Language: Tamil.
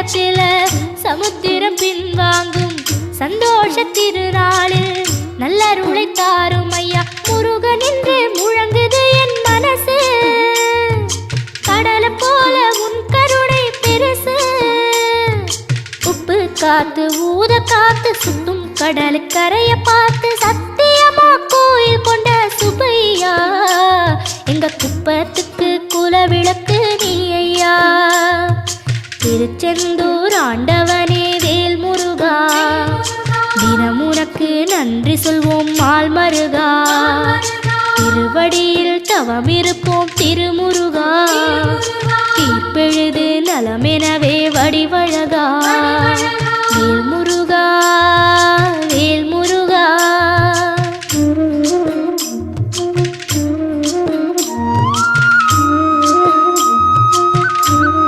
நேரத்தில் சமுத்திரம் பின்வாங்கும் சந்தோஷ திருநாளில் நல்லருளை தாரும் ஐயா முருகன் என்று முழங்குது என் மனசு. கடலை போல உன் கருணை பெருசு. உப்பு காத்து ஊத காத்து சுத்தும் கடலுக்கரைய பார்த்து சத்தியமா கோயில் கொண்ட சுப்பையா. எங்க குப்பத்துக்கு குலவிளக்கு நீ ஐயா. திருச்செந்தூர் ஆண்டவனே வேல் முருகா, தினம் உனக்கு நன்றி சொல்வோம் மால் மருகா. திருவடியில் தவம் இருப்போம் திருமுருகா. தீர்ப்பெழுது நலமெனவே வடிவ